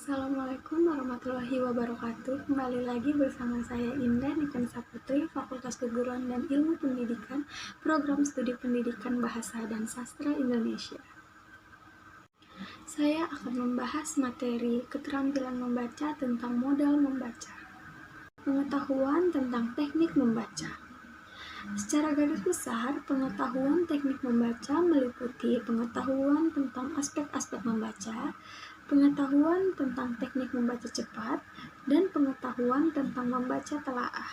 Assalamualaikum warahmatullahi wabarakatuh. Kembali lagi bersama saya Indah Nikensa Putri, Fakultas Keguruan dan Ilmu Pendidikan, Program Studi Pendidikan Bahasa dan Sastra Indonesia. Saya akan membahas materi keterampilan membaca tentang modal membaca. Pengetahuan tentang teknik membaca. Secara garis besar, pengetahuan teknik membaca meliputi pengetahuan tentang aspek-aspek membaca, pengetahuan tentang teknik membaca cepat, dan pengetahuan tentang membaca telaah.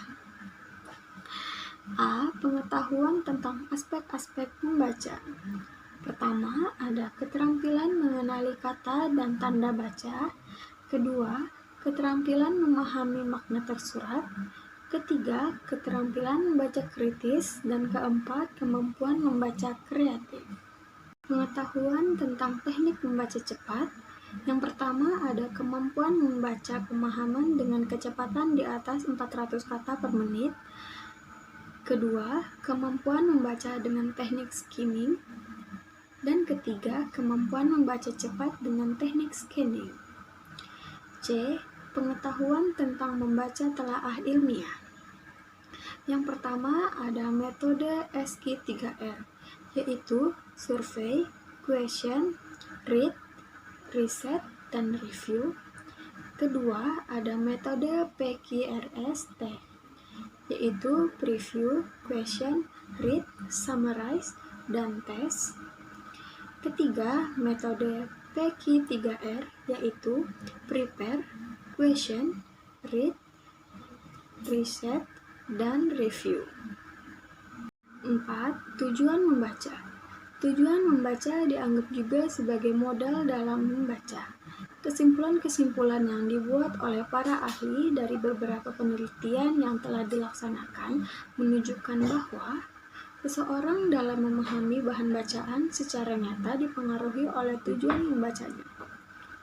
A. Pengetahuan tentang aspek-aspek membaca. Pertama, ada keterampilan mengenali kata dan tanda baca. Kedua, keterampilan memahami makna tersurat. Ketiga, keterampilan membaca kritis. Dan keempat, kemampuan membaca kreatif. Pengetahuan tentang teknik membaca cepat. Yang pertama ada kemampuan membaca pemahaman dengan kecepatan di atas 400 kata per menit. Kedua, kemampuan membaca dengan teknik skimming. Dan ketiga, kemampuan membaca cepat dengan teknik scanning. C. Pengetahuan tentang membaca telaah ilmiah. Yang pertama ada metode SQ3R, yaitu survey, question, read, research, dan review. Kedua, ada metode PQRST, yaitu preview, question, read, summarize, dan test. Ketiga, metode PQ3R, yaitu prepare, question, read, research, dan review. 4. Tujuan membaca. Tujuan membaca dianggap juga sebagai modal dalam membaca. Kesimpulan-kesimpulan yang dibuat oleh para ahli dari beberapa penelitian yang telah dilaksanakan menunjukkan bahwa seseorang dalam memahami bahan bacaan secara nyata dipengaruhi oleh tujuan membacanya.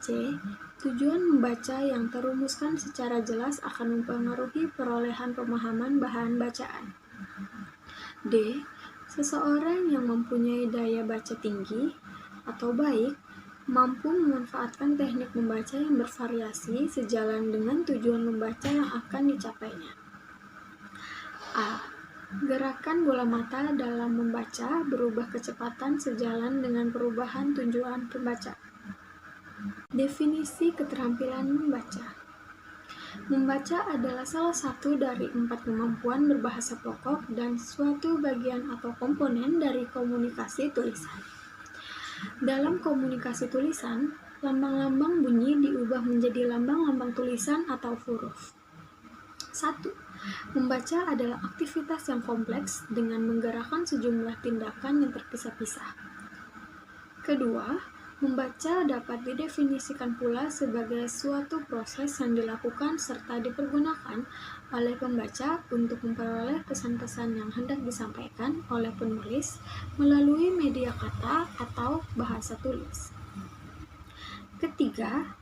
C. Tujuan membaca yang terumuskan secara jelas akan mempengaruhi perolehan pemahaman bahan bacaan. D. Seseorang yang mempunyai daya baca tinggi atau baik mampu memanfaatkan teknik membaca yang bervariasi sejalan dengan tujuan membaca yang akan dicapainya. A. Gerakan bola mata dalam membaca berubah kecepatan sejalan dengan perubahan tujuan pembaca. Definisi keterampilan membaca. Membaca adalah salah satu dari 4 kemampuan berbahasa pokok dan suatu bagian atau komponen dari komunikasi tulisan. Dalam komunikasi tulisan, lambang-lambang bunyi diubah menjadi lambang-lambang tulisan atau huruf. 1. Membaca adalah aktivitas yang kompleks dengan menggerakkan sejumlah tindakan yang terpisah-pisah. Kedua, membaca dapat didefinisikan pula sebagai suatu proses yang dilakukan serta dipergunakan oleh pembaca untuk memperoleh pesan-pesan yang hendak disampaikan oleh penulis melalui media kata atau bahasa tulis. Ketiga,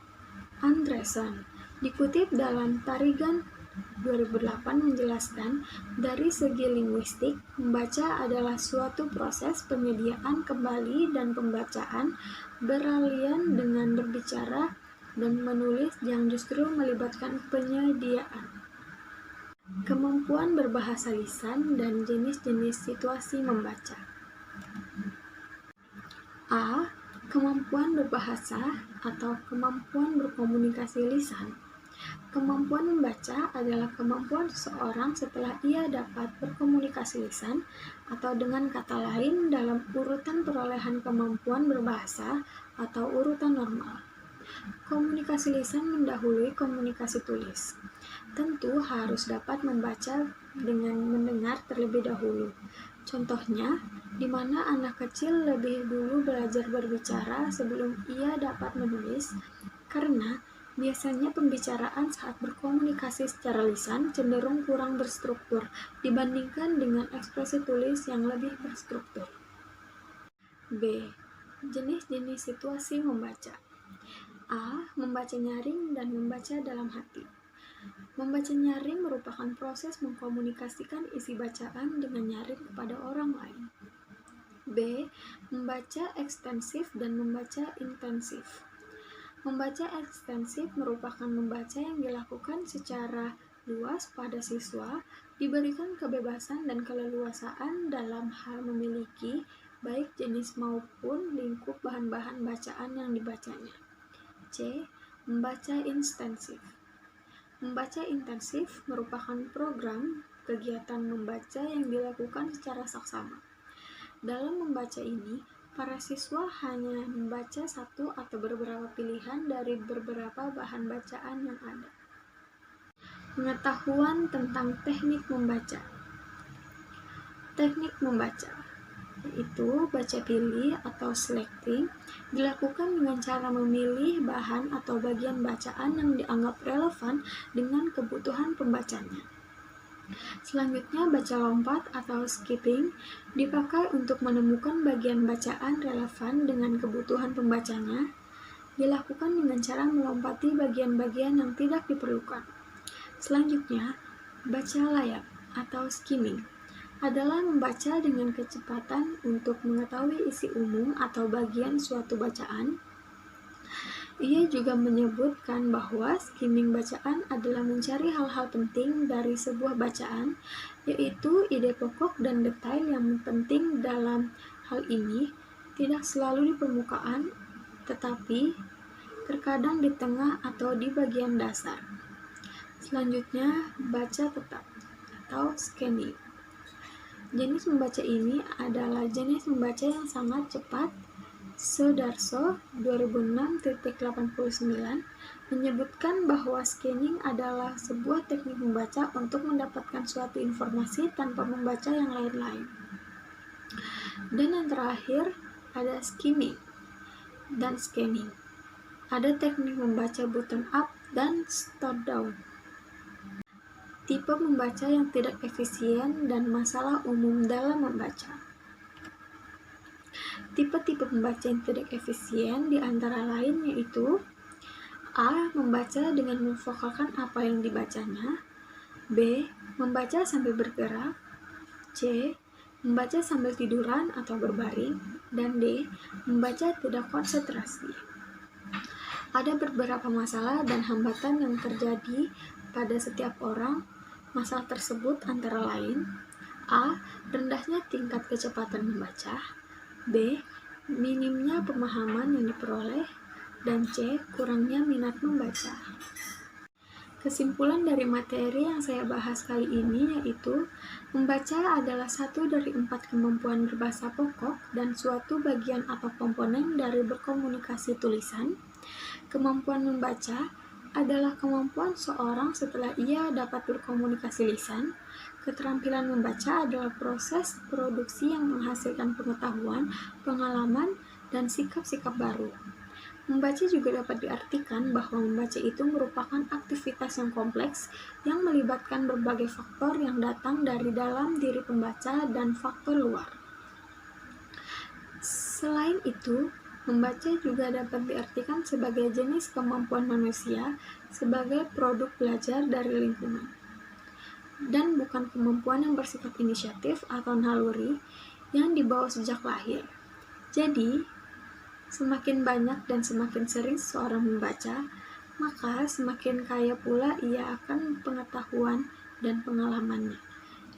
Andreson dikutip dalam Tarigan 2008 menjelaskan, dari segi linguistik, membaca adalah suatu proses penyediaan kembali dan pembacaan beralian dengan berbicara dan menulis yang justru melibatkan penyediaan. Kemampuan berbahasa lisan dan jenis-jenis situasi membaca. A. Kemampuan berbahasa atau kemampuan berkomunikasi lisan. Kemampuan membaca adalah kemampuan seseorang setelah ia dapat berkomunikasi lisan, atau dengan kata lain dalam urutan perolehan kemampuan berbahasa atau urutan normal. Komunikasi lisan mendahului komunikasi tulis. Tentu harus dapat membaca dengan mendengar terlebih dahulu. Contohnya, di mana anak kecil lebih dulu belajar berbicara sebelum ia dapat menulis, karena biasanya pembicaraan saat berkomunikasi secara lisan cenderung kurang berstruktur dibandingkan dengan ekspresi tulis yang lebih berstruktur. B. Jenis-jenis situasi membaca. A. Membaca nyaring dan membaca dalam hati. Membaca nyaring merupakan proses mengkomunikasikan isi bacaan dengan nyaring kepada orang lain. B. Membaca ekstensif dan membaca intensif. Membaca ekstensif merupakan membaca yang dilakukan secara luas pada siswa, diberikan kebebasan dan keleluasaan dalam hal memiliki baik jenis maupun lingkup bahan-bahan bacaan yang dibacanya. C. Membaca intensif. Membaca intensif merupakan program kegiatan membaca yang dilakukan secara saksama. Dalam membaca ini, para siswa hanya membaca satu atau beberapa pilihan dari beberapa bahan bacaan yang ada. Pengetahuan tentang teknik membaca. Teknik membaca yaitu baca pilih atau selecting, dilakukan dengan cara memilih bahan atau bagian bacaan yang dianggap relevan dengan kebutuhan pembacanya. Selanjutnya, baca lompat atau skipping dipakai untuk menemukan bagian bacaan relevan dengan kebutuhan pembacanya, dilakukan dengan cara melompati bagian-bagian yang tidak diperlukan. Selanjutnya, baca layap atau skimming adalah membaca dengan kecepatan untuk mengetahui isi umum atau bagian suatu bacaan. Ia juga menyebutkan bahwa skimming bacaan adalah mencari hal-hal penting dari sebuah bacaan, yaitu ide pokok dan detail yang penting. Dalam hal ini tidak selalu di permukaan, tetapi terkadang di tengah atau di bagian dasar. Selanjutnya, baca tetap atau scanning. Jenis membaca ini adalah jenis membaca yang sangat cepat. Sudarso 2006.89 menyebutkan bahwa scanning adalah sebuah teknik membaca untuk mendapatkan suatu informasi tanpa membaca yang lain-lain. Dan yang terakhir ada skimming dan scanning. Ada teknik membaca bottom up dan top down. Tipe membaca yang tidak efisien dan masalah umum dalam membaca. Tipe-tipe membaca yang tidak efisien di antara lain yaitu A. Membaca dengan memfokuskan apa yang dibacanya. B. Membaca sambil bergerak. C. Membaca sambil tiduran atau berbaring. Dan D. Membaca tidak konsentrasi. Ada beberapa masalah dan hambatan yang terjadi pada setiap orang. Masalah tersebut antara lain A. Rendahnya tingkat kecepatan membaca. B. Minimnya pemahaman yang diperoleh. Dan C. Kurangnya minat membaca. Kesimpulan dari materi yang saya bahas kali ini yaitu membaca adalah satu dari 4 kemampuan berbahasa pokok dan suatu bagian atau komponen dari berkomunikasi tulisan. Kemampuan membaca adalah kemampuan seorang setelah ia dapat berkomunikasi lisan. Keterampilan membaca adalah proses produksi yang menghasilkan pengetahuan, pengalaman, dan sikap-sikap baru. Membaca juga dapat diartikan bahwa membaca itu merupakan aktivitas yang kompleks yang melibatkan berbagai faktor yang datang dari dalam diri pembaca dan faktor luar. Selain itu, membaca juga dapat diartikan sebagai jenis kemampuan manusia sebagai produk belajar dari lingkungan, dan bukan kemampuan yang bersifat inisiatif atau naluri yang dibawa sejak lahir. Jadi, semakin banyak dan semakin sering seseorang membaca, maka semakin kaya pula ia akan pengetahuan dan pengalamannya,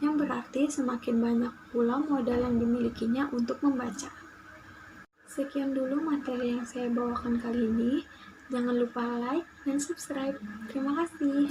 yang berarti semakin banyak pula modal yang dimilikinya untuk membaca. Sekian dulu materi yang saya bawakan kali ini. Jangan lupa like dan subscribe. Terima kasih.